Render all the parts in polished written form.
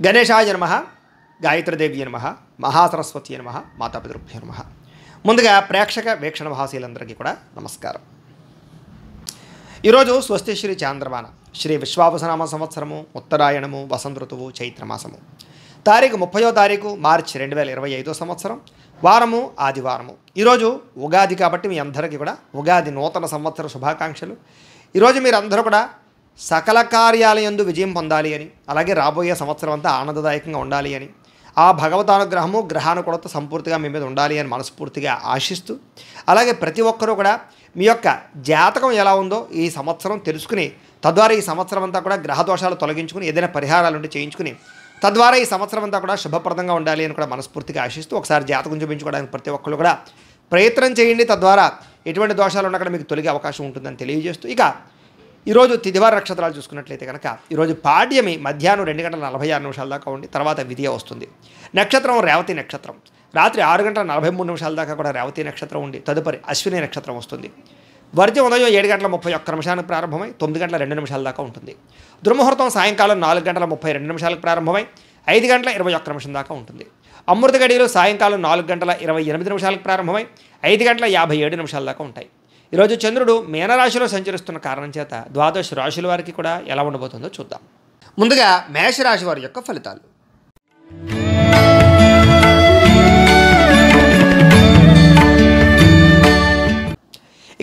గణేశాయ నమః, గాయత్రీదేవి నమః, మహాసరస్వతి నమః, మాతాపితృభ్యో నమః. ముందుగా ప్రేక్షక వీక్షణ మహాశీలందరికీ కూడా నమస్కారం. ఈరోజు స్వస్తి శ్రీ చాంద్రమాన శ్రీ విశ్వావసనామ సంవత్సరము, ఉత్తరాయణము, వసంత ఋతువు, చైత్రమాసము. తారీఖు 30వ తారీఖు మార్చి 2025 సంవత్సరం, వారము ఆదివారము. ఈరోజు ఉగాది కాబట్టి మీ అందరికీ కూడా ఉగాది నూతన సంవత్సర శుభాకాంక్షలు. ఈరోజు మీరందరూ కూడా సకల కార్యాలయందు విజయం పొందాలి అని, అలాగే రాబోయే సంవత్సరం అంతా ఆనందదాయకంగా ఉండాలి అని, ఆ భగవతానుగ్రహము గ్రహానుకూలత సంపూర్తిగా మీ మీద ఉండాలి అని మనస్ఫూర్తిగా ఆశిస్తూ, అలాగే ప్రతి ఒక్కరూ కూడా మీ యొక్క జాతకం ఎలా ఉందో ఈ సంవత్సరం తెలుసుకుని, తద్వారా ఈ సంవత్సరం అంతా కూడా గ్రహదోషాలు తొలగించుకుని ఏదైనా పరిహారాలు ఉంటే చేయించుకుని, తద్వారా ఈ సంవత్సరం అంతా కూడా శుభప్రదంగా ఉండాలి అని కూడా మనస్ఫూర్తిగా ఆశిస్తూ ఒకసారి జాతకం చూపించుకోవడానికి ప్రతి ఒక్కరు కూడా ప్రయత్నం చేయండి. తద్వారా ఎటువంటి దోషాలు ఉన్నా కూడా మీకు తొలగే అవకాశం ఉంటుందని తెలియజేస్తూ, ఇక ఈరోజు తిథివార నక్షత్రాలు చూసుకున్నట్లయితే కనుక ఈరోజు పాడ్యమి మధ్యాహ్నం 2:46 దాకా ఉండి తర్వాత విధియ వస్తుంది. నక్షత్రం రేవతి నక్షత్రం. రాత్రి 6:43 దాకా కూడా రేవతి నక్షత్రం ఉండి తదుపరి అశ్విని నక్షత్రం వస్తుంది. వర్జం ఉదయం 7:31 ప్రారంభమై 9:02 దాకా ఉంటుంది. దుర్ముహూర్తం సాయంకాలం 4:32 ప్రారంభమై 5:21 దాకా ఉంటుంది. అమృత గడియలు సాయంకాలం 4:28 ప్రారంభమై 5:57 దాకా ఉంటాయి. ఈరోజు చంద్రుడు మీనరాశిలో సంచరిస్తున్న కారణం చేత ద్వాదశ రాశుల వారికి కూడా ఎలా ఉండబోతుందో చూద్దాం. ముందుగా మేషరాశి వారి యొక్క ఫలితాలు.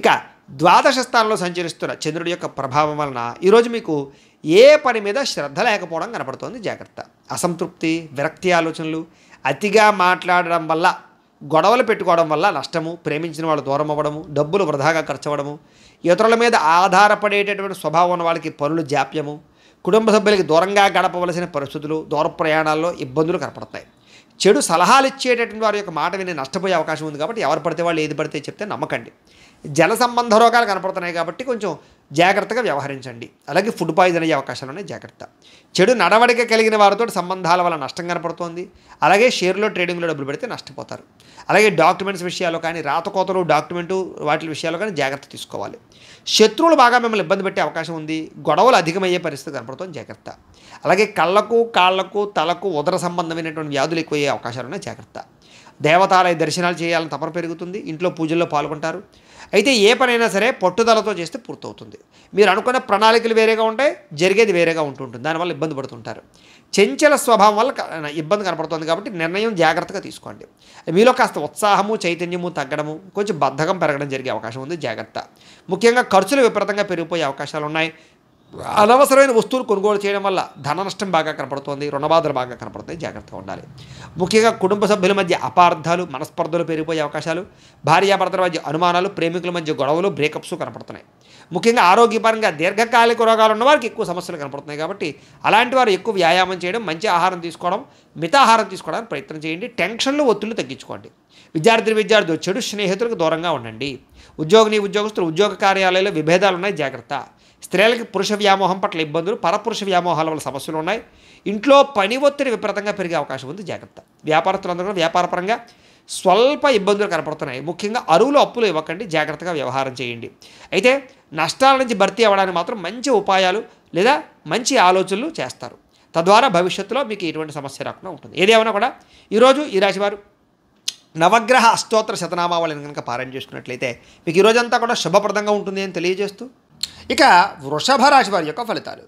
ఇక ద్వాదశ స్థానంలో సంచరిస్తున్న చంద్రుడి యొక్క ప్రభావం వలన ఈరోజు మీకు ఏ పని మీద శ్రద్ధ లేకపోవడం కనపడుతోంది. జాగ్రత్త. అసంతృప్తి, విరక్తి ఆలోచనలు, అతిగా మాట్లాడడం వల్ల, గొడవలు పెట్టుకోవడం వల్ల నష్టము, ప్రేమించిన వాళ్ళు దూరం అవ్వడము, డబ్బులు వృధాగా ఖర్చు అవ్వడము, ఇతరుల మీద ఆధారపడేటటువంటి స్వభావం ఉన్న వాళ్ళకి పనులు జాప్యము, కుటుంబ సభ్యులకి దూరంగా గడపవలసిన పరిస్థితులు, దూర ప్రయాణాల్లో ఇబ్బందులు కనపడతాయి. చెడు సలహాలు ఇచ్చేటటువంటి వారి యొక్క మాట విని నష్టపోయే అవకాశం ఉంది కాబట్టి ఎవరు పడితే వాళ్ళు ఏది పడితే చెప్తే నమ్మకండి. జల సంబంధ రోగాలు కనపడుతున్నాయి కాబట్టి కొంచెం జాగ్రత్తగా వ్యవహరించండి. అలాగే ఫుడ్ పాయిజన్ అయ్యే అవకాశాలు ఉన్నాయి. జాగ్రత్త. చెడు నడవడిక కలిగిన వారితో సంబంధాల వల్ల నష్టం కనపడుతోంది. అలాగే షేర్లో ట్రేడింగ్లో డబ్బులు పెడితే నష్టపోతారు. అలాగే డాక్యుమెంట్స్ విషయాల్లో కానీ, రాతకోతలు డాక్యుమెంటు వాటి విషయాల్లో కానీ జాగ్రత్త తీసుకోవాలి. శత్రువులు బాగా మిమ్మల్ని ఇబ్బంది పెట్టే అవకాశం ఉంది. గొడవలు అధికమయ్యే పరిస్థితి కనపడుతుంది. జాగ్రత్త. అలాగే కళ్ళకు, కాళ్లకు, తలకు ఉదర సంబంధమైనటువంటి వ్యాధులు ఎక్కువయ్యే అవకాశాలు ఉన్నాయి. జాగ్రత్త. దేవతాలయ దర్శనాలు చేయాలని తపన పెరుగుతుంది. ఇంట్లో పూజల్లో పాల్గొంటారు. అయితే ఏ పనైనా సరే పట్టుదలతో చేస్తే పూర్తవుతుంది. మీరు అనుకున్న ప్రణాళికలు వేరేగా ఉంటాయి, జరిగేది వేరేగా ఉంటుంటుంది. దానివల్ల ఇబ్బంది పడుతుంటారు. చంచల స్వభావం వల్ల ఇబ్బంది కనపడుతుంది కాబట్టి నిర్ణయం జాగ్రత్తగా తీసుకోండి. మీలో కాస్త ఉత్సాహము, చైతన్యము తగ్గడము, కొంచెం బద్ధకం పెరగడం జరిగే అవకాశం ఉంది. జాగ్రత్త. ముఖ్యంగా ఖర్చులు విపరీతంగా పెరిగిపోయే అవకాశాలు ఉన్నాయి. అనవసరమైన వస్తువులు కొనుగోలు చేయడం వల్ల ధన నష్టం బాగా కనపడుతోంది. రుణబాధలు బాగా కనపడుతాయి. జాగ్రత్తగా ఉండాలి. ముఖ్యంగా కుటుంబ సభ్యుల మధ్య అపార్థాలు, మనస్పర్ధలు పెరిగిపోయే అవకాశాలు, భార్యాభర్తల మధ్య అనుమానాలు, ప్రేమికుల మధ్య గొడవలు, బ్రేకప్స్ కనపడుతున్నాయి. ముఖ్యంగా ఆరోగ్యపరంగా దీర్ఘకాలిక రోగాలు ఉన్న వారికి ఎక్కువ సమస్యలు కనపడుతున్నాయి కాబట్టి అలాంటి వారు ఎక్కువ వ్యాయామం చేయడం, మంచి ఆహారం తీసుకోవడం, మితాహారం తీసుకోవడానికి ప్రయత్నం చేయండి. టెన్షన్లు, ఒత్తిళ్లు తగ్గించుకోండి. విద్యార్థులు చెడు స్నేహితులకు దూరంగా ఉండండి. ఉద్యోగస్తులు ఉద్యోగ కార్యాలయాల్లో విభేదాలు ఉన్నాయి. జాగ్రత్త. స్త్రీలకి పురుష వ్యామోహం పట్ల ఇబ్బందులు, పరపురుష వ్యామోహాల వల్ల సమస్యలు ఉన్నాయి. ఇంట్లో పని ఒత్తిడి విపరీతంగా పెరిగే అవకాశం ఉంది. జాగ్రత్త. వ్యాపారస్తులందరూ కూడా వ్యాపారపరంగా స్వల్ప ఇబ్బందులు కనపడుతున్నాయి. ముఖ్యంగా అరువులు, అప్పులు ఇవ్వకండి. జాగ్రత్తగా వ్యవహారం చేయండి. అయితే నష్టాల నుంచి భర్తీ అవ్వడానికి మాత్రం మంచి ఉపాయాలు లేదా మంచి ఆలోచనలు చేస్తారు. తద్వారా భవిష్యత్తులో మీకు ఎటువంటి సమస్య రాకుండా ఉంటుంది. ఏదేమైనా కూడా ఈరోజు ఈ రాశివారు నవగ్రహ అష్టోత్తర శతనామావళిని కనుక పారాయణ చేసుకున్నట్లయితే మీకు ఈరోజంతా కూడా శుభప్రదంగా ఉంటుంది అని తెలియజేస్తూ, ఇక వృషభ రాశి వారి యొక్క ఫలితాలు.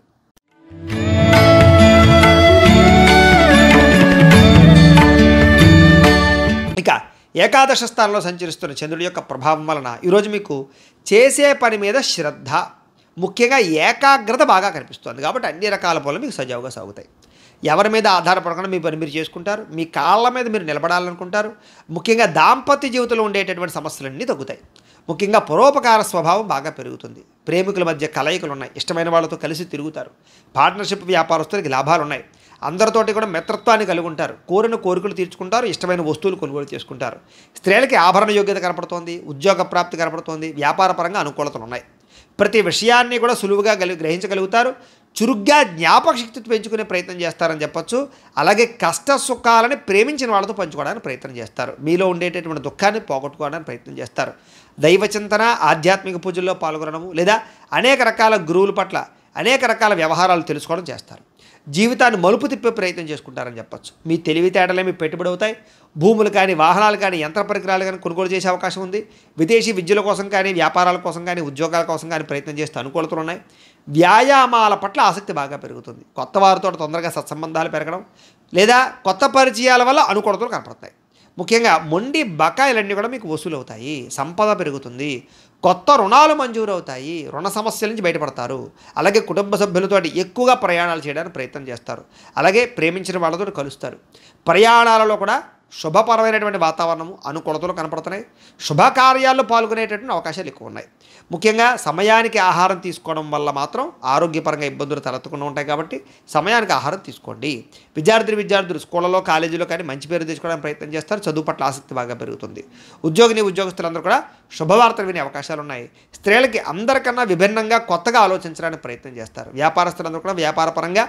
ఇక ఏకాదశ స్థానంలో సంచరిస్తున్న చంద్రుడి యొక్క ప్రభావం వలన ఈరోజు మీకు చేసే పని మీద శ్రద్ధ, ముఖ్యంగా ఏకాగ్రత బాగా కనిపిస్తుంది. కాబట్టి అన్ని రకాల పనులు మీకు సజావుగా సాగుతాయి. ఎవరి మీద ఆధారపడకుండా మీ పని మీరు చేసుకుంటారు. మీ కాళ్ళ మీద మీరు నిలబడాలనుకుంటారు. ముఖ్యంగా దాంపత్య జీవితంలో ఉండేటటువంటి సమస్యలన్నీ తగ్గుతాయి. ముఖ్యంగా పరోపకార స్వభావం బాగా పెరుగుతుంది. ప్రేమికుల మధ్య కలయికలు ఉన్నాయి. ఇష్టమైన వాళ్ళతో కలిసి తిరుగుతారు. పార్ట్నర్షిప్ వ్యాపారస్తులకి లాభాలు ఉన్నాయి. అందరితోటి కూడా మిత్రత్వాన్ని కలిగి ఉంటారు. కోరిన కోరికలు తీర్చుకుంటారు. ఇష్టమైన వస్తువులు కొనుగోలు చేసుకుంటారు. స్త్రీలకి ఆభరణ యోగ్యత కనపడుతోంది. ఉద్యోగ ప్రాప్తి కనపడుతోంది. వ్యాపారపరంగా అనుకూలతలు ఉన్నాయి. ప్రతి విషయాన్ని కూడా సులువుగా గ్రహించగలుగుతారు. చురుగ్గా జ్ఞాపక శక్తి పెంచుకునే ప్రయత్నం చేస్తారని చెప్పొచ్చు. అలాగే కష్ట సుఖాలని ప్రేమించిన వాళ్ళతో పంచుకోవడానికి ప్రయత్నం చేస్తారు. మీలో ఉండేటటువంటి దుఃఖాన్ని పోగొట్టుకోవడానికి ప్రయత్నం చేస్తారు. దైవచింతన, ఆధ్యాత్మిక పూజల్లో పాల్గొనడము లేదా అనేక రకాల గురువుల పట్ల అనేక రకాల వ్యవహారాలు తెలుసుకోవడం చేస్తారు. జీవితాన్ని మలుపు తిప్పే ప్రయత్నం చేసుకుంటారని చెప్పొచ్చు. మీ తెలివితేటలే మీ పెట్టుబడి అవుతాయి. భూములు కానీ, వాహనాలు కానీ, యంత్ర పరికరాలు కానీ కొనుగోలు చేసే అవకాశం ఉంది. విదేశీ విద్యల కోసం కానీ, వ్యాపారాల కోసం కానీ, ఉద్యోగాల కోసం కానీ ప్రయత్నం చేస్తూ అనుకూలతలు ఉన్నాయి. వ్యాయామాల పట్ల ఆసక్తి బాగా పెరుగుతుంది. కొత్త వారితో తొందరగా సత్సంబంధాలు పెరగడం లేదా కొత్త పరిచయాల వల్ల అనుకూలతలు కనపడతాయి. ముఖ్యంగా మొండి బకాయిలన్నీ కూడా మీకు వసూలు అవుతాయి. సంపద పెరుగుతుంది. కొత్త రుణాలు మంజూరు అవుతాయి. రుణ సమస్యల నుంచి బయటపడతారు. అలాగే కుటుంబ సభ్యులతో ఎక్కువగా ప్రయాణాలు చేయడానికి ప్రయత్నం చేస్తారు. అలాగే ప్రేమించిన వాళ్ళతో కలుస్తారు. ప్రయాణాలలో కూడా శుభపరమైనటువంటి వాతావరణము, అనుకూలతలు కనపడుతున్నాయి. శుభకార్యాల్లో పాల్గొనేటటువంటి అవకాశాలు ఎక్కువ ఉన్నాయి. ముఖ్యంగా సమయానికి ఆహారం తీసుకోవడం వల్ల మాత్రం ఆరోగ్యపరంగా ఇబ్బందులు తలెత్తకుండా ఉంటాయి. కాబట్టి సమయానికి ఆహారం తీసుకోండి. విద్యార్థులు స్కూళ్ళలో, కాలేజీలో కానీ మంచి పేరు తెచ్చుకోవడానికి ప్రయత్నం చేస్తారు. చదువు పట్ల ఆసక్తి బాగా పెరుగుతుంది. ఉద్యోగస్తులందరూ కూడా శుభవార్తలు వినే అవకాశాలు ఉన్నాయి. స్త్రీలకి అందరికన్నా విభిన్నంగా కొత్తగా ఆలోచించడానికి ప్రయత్నం చేస్తారు. వ్యాపారస్తులందరూ కూడా వ్యాపారపరంగా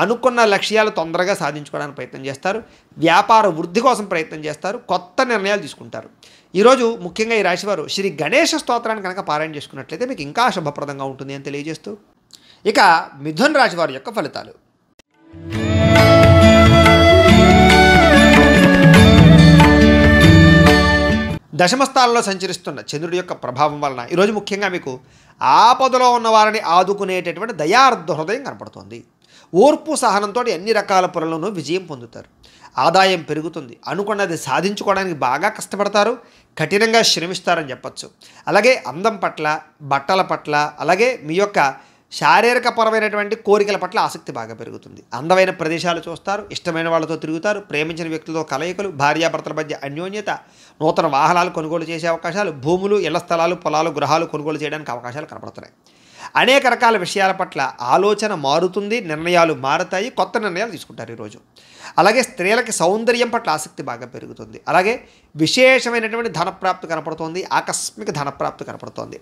అనుకున్న లక్ష్యాలు తొందరగా సాధించుకోవడానికి ప్రయత్నం చేస్తారు. వ్యాపార వృద్ధి కోసం ప్రయత్నం చేస్తారు. కొత్త నిర్ణయాలు తీసుకుంటారు. ఈరోజు ముఖ్యంగా ఈ రాశివారు శ్రీ గణేష స్తోత్రాన్ని కనుక పారాయణ చేసుకున్నట్లయితే మీకు ఇంకా శుభప్రదంగా ఉంటుంది అని తెలియజేస్తూ, ఇక మిథున రాశి వారి యొక్క ఫలితాలు. దశమస్థానంలో సంచరిస్తున్న చంద్రుడి యొక్క ప్రభావం వలన ఈరోజు ముఖ్యంగా మీకు ఆపదలో ఉన్న వారిని ఆదుకునేటటువంటి దయార్థ హృదయం కనపడుతుంది. ఓర్పు సహనంతో అన్ని రకాల పనులను విజయం పొందుతారు. ఆదాయం పెరుగుతుంది. అనుకున్నది సాధించుకోవడానికి బాగా కష్టపడతారు. కఠినంగా శ్రమిస్తారని చెప్పచ్చు. అలాగే అందం పట్ల, బట్టల పట్ల, అలాగే మీ యొక్క శారీరకపరమైనటువంటి కోరికల పట్ల ఆసక్తి బాగా పెరుగుతుంది. అందమైన ప్రదేశాలు చూస్తారు. ఇష్టమైన వాళ్ళతో తిరుగుతారు. ప్రేమించిన వ్యక్తులతో కలయికలు, భార్యాభర్తల మధ్య అన్యోన్యత, నూతన వాహనాలు కొనుగోలు చేసే అవకాశాలు, భూములు, ఇళ్ల స్థలాలు, పొలాలు, గృహాలు కొనుగోలు చేయడానికి అవకాశాలు కనపడుతున్నాయి. అనేక రకాల విషయాల పట్ల ఆలోచన మారుతుంది. నిర్ణయాలు మారుతాయి. కొత్త నిర్ణయాలు తీసుకుంటారు ఈరోజు. అలాగే స్త్రీలకి సౌందర్యం పట్ల ఆసక్తి బాగా పెరుగుతుంది. అలాగే విశేషమైనటువంటి ధనప్రాప్తి కనపడుతోంది. ఆకస్మిక ధనప్రాప్తి కనపడుతోంది.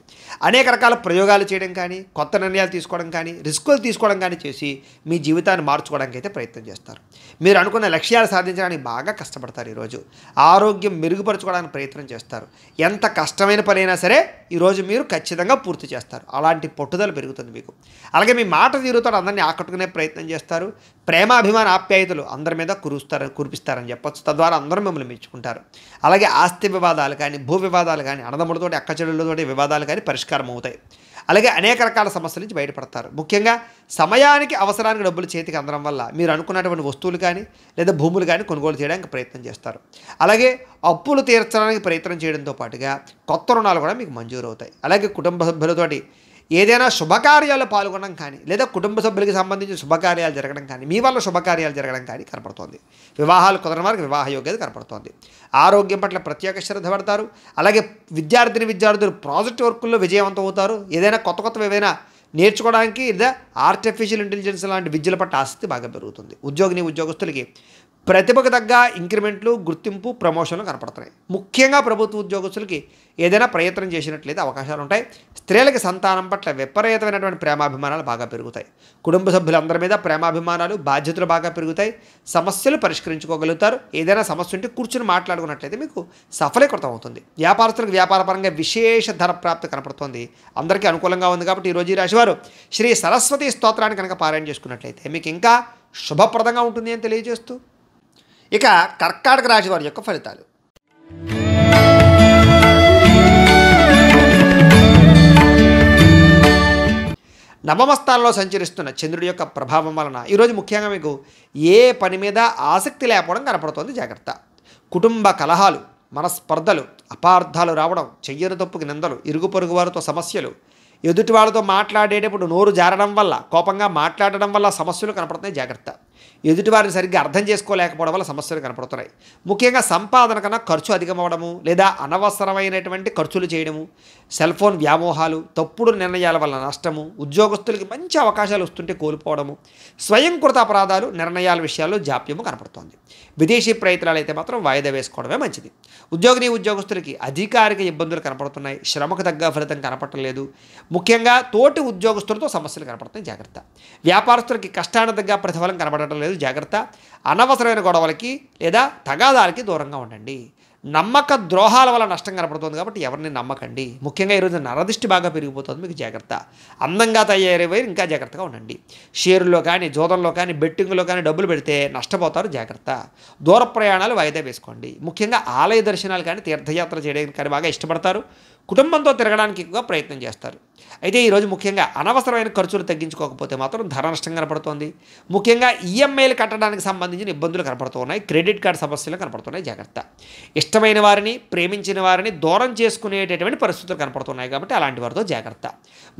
అనేక రకాల ప్రయోగాలు చేయడం కానీ, కొత్త నిర్ణయాలు తీసుకోవడం కానీ, రిస్కులు తీసుకోవడం కానీ చేసి మీ జీవితాన్ని మార్చుకోవడానికి అయితే ప్రయత్నం చేస్తారు. మీరు అనుకున్న లక్ష్యాలు సాధించడానికి బాగా కష్టపడతారు. ఈరోజు ఆరోగ్యం మెరుగుపరచుకోవడానికి ప్రయత్నం చేస్తారు. ఎంత కష్టమైన పనైనా సరే ఈరోజు మీరు ఖచ్చితంగా పూర్తి చేస్తారు. అలాంటి పట్టుదల పెరుగుతుంది మీకు. అలాగే మీ మాట తీరుతో అందరినీ ఆకట్టుకునే ప్రయత్నం చేస్తారు. ప్రేమాభిమాన ఆప్యాయతలు అందరి మీద కురిపిస్తారని చెప్పచ్చు. తద్వారా అందరూ మిమ్మల్ని మెచ్చుకుంటారు. అలాగే ఆస్తి వివాదాలు కానీ, భూ వివాదాలు కానీ, అన్నదమ్ములతోటి, అక్కచెల్లెళ్ళతోటి వివాదాలు కానీ పరిష్కారం అవుతాయి. అలాగే అనేక రకాల సమస్యల నుంచి బయటపడతారు. ముఖ్యంగా సమయానికి అవసరానికి డబ్బులు చేతికి అందడం వల్ల మీరు అనుకున్నటువంటి వస్తువులు కానీ లేదా భూములు కానీ కొనుగోలు చేయడానికి ప్రయత్నం చేస్తారు. అలాగే అప్పులు తీర్చడానికి ప్రయత్నం చేయడంతో పాటుగా కొత్త రుణాలు కూడా మీకు మంజూరు అవుతాయి. అలాగే కుటుంబ సభ్యులతోటి ఏదైనా శుభకార్యాలు పాల్గొనడం కానీ లేదా కుటుంబ సభ్యులకి సంబంధించిన శుభకార్యాలు జరగడం కానీ, మీ వల్ల శుభకార్యాలు జరగడం కానీ కనపడుతోంది. వివాహాలు కుదరని వారికి వివాహ యోగ్యత కనపడుతోంది. ఆరోగ్యం పట్ల ప్రత్యేక శ్రద్ధ పడతారు. అలాగే విద్యార్థులు ప్రాజెక్ట్ వర్కుల్లో విజయవంతం అవుతారు. ఏదైనా కొత్త ఏవైనా నేర్చుకోవడానికి లేదా ఆర్టిఫిషియల్ ఇంటెలిజెన్స్ లాంటి విద్యల పట్ల ఆసక్తి బాగా పెరుగుతుంది. ఉద్యోగస్తులకి ప్రతిభకు తగ్గ ఇంక్రిమెంట్లు, గుర్తింపు, ప్రమోషన్లు కనపడుతున్నాయి. ముఖ్యంగా ప్రభుత్వ ఉద్యోగస్తులకి ఏదైనా ప్రయత్నం చేసినట్లయితే అవకాశాలు ఉంటాయి. స్త్రీలకి సంతానం పట్ల విపరీతమైనటువంటి ప్రేమాభిమానాలు బాగా పెరుగుతాయి. కుటుంబ సభ్యులందరి మీద ప్రేమాభిమానాలు, బాధ్యతలు బాగా పెరుగుతాయి. సమస్యలు పరిష్కరించుకోగలుగుతారు. ఏదైనా సమస్య ఉంటే కూర్చుని మాట్లాడుకున్నట్లయితే మీకు సఫలీకృతం అవుతుంది. వ్యాపారస్తులకు వ్యాపారపరంగా విశేష ధన ప్రాప్తి కనపడుతుంది. అందరికీ అనుకూలంగా ఉంది. కాబట్టి ఈరోజు ఈ రాశివారు శ్రీ సరస్వతి స్తోత్రాన్ని కనుక పారాయణ చేసుకున్నట్లయితే మీకు ఇంకా శుభప్రదంగా ఉంటుంది అని తెలియజేస్తూ, ఇక కర్కాటక రాశి వారి యొక్క ఫలితాలు. నవమస్థానంలో సంచరిస్తున్న చంద్రుడి యొక్క ప్రభావం వలన ఈరోజు ముఖ్యంగా మీకు ఏ పని మీద ఆసక్తి లేకపోవడం కనపడుతోంది. జాగ్రత్త. కుటుంబ కలహాలు, మనస్పర్ధలు, అపార్థాలు రావడం, చెయ్యని తప్పుకి నిందలు, ఇరుగు పొరుగు వారితో సమస్యలు, ఎదుటి వాళ్ళతో మాట్లాడేటప్పుడు నోరు జారడం వల్ల, కోపంగా మాట్లాడడం వల్ల సమస్యలు కనపడుతున్నాయి. జాగ్రత్త. ఎదుటివారిని సరిగ్గా అర్థం చేసుకోలేకపోవడం వల్ల సమస్యలు కనపడుతున్నాయి. ముఖ్యంగా సంపాదన కన్నా ఖర్చు అధికమవడము లేదా అనవసరమైనటువంటి ఖర్చులు చేయడము, సెల్ ఫోన్ వ్యామోహాలు, తప్పుడు నిర్ణయాల వల్ల నష్టము, ఉద్యోగస్తులకి మంచి అవకాశాలు వస్తుంటే కోల్పోవడము, స్వయంకృత అపరాధాలు, నిర్ణయాల విషయాల్లో జాప్యము కనపడుతోంది. విదేశీ ప్రయత్నాలు అయితే మాత్రం వాయిదా వేసుకోవడమే మంచిది. ఉద్యోగస్తులకి అధికారిక ఇబ్బందులు కనపడుతున్నాయి. శ్రమకు తగ్గ ఫలితం కనపడలేదు. ముఖ్యంగా తోటి ఉద్యోగస్తులతో సమస్యలు కనపడుతున్నాయి. జాగ్రత్త. వ్యాపారస్తులకి కష్టానికి తగ్గ ప్రతిఫలం కనపడటం లేదు. జాగ్రత్త. అనవసరమైన గొడవలకి లేదా తగాదాలకి దూరంగా ఉండండి. నమ్మక ద్రోహాల వల్ల నష్టం కనపడుతుంది కాబట్టి ఎవరిని నమ్మకండి. ముఖ్యంగా ఈరోజు నరదిష్టి బాగా పెరిగిపోతుంది, మీకు జాగ్రత్త. అందంగా తయారయ్యే ఇంకా జాగ్రత్తగా ఉండండి. షేరుల్లో కానీ, జోదంలో కానీ, బెట్టింగ్లో కానీ డబ్బులు పెడితే నష్టపోతారు, జాగ్రత్త. దూర ప్రయాణాలు వాయిదా వేసుకోండి. ముఖ్యంగా ఆలయ దర్శనాలు కానీ, తీర్థయాత్ర చేయడానికి కానీ బాగా ఇష్టపడతారు. కుటుంబంతో తిరగడానికి ఎక్కువగా ప్రయత్నం చేస్తారు. అయితే ఈరోజు ముఖ్యంగా అనవసరమైన ఖర్చులు తగ్గించుకోకపోతే మాత్రం ధర నష్టం కనపడుతోంది. ముఖ్యంగా ఈఎంఐలు కట్టడానికి సంబంధించిన ఇబ్బందులు కనపడుతున్నాయి. క్రెడిట్ కార్డు సమస్యలు కనపడుతున్నాయి, జాగ్రత్త. ఇష్టమైన వారిని, ప్రేమించిన వారిని దూరం చేసుకునేటటువంటి పరిస్థితులు కనపడుతున్నాయి కాబట్టి అలాంటి వారితో జాగ్రత్త.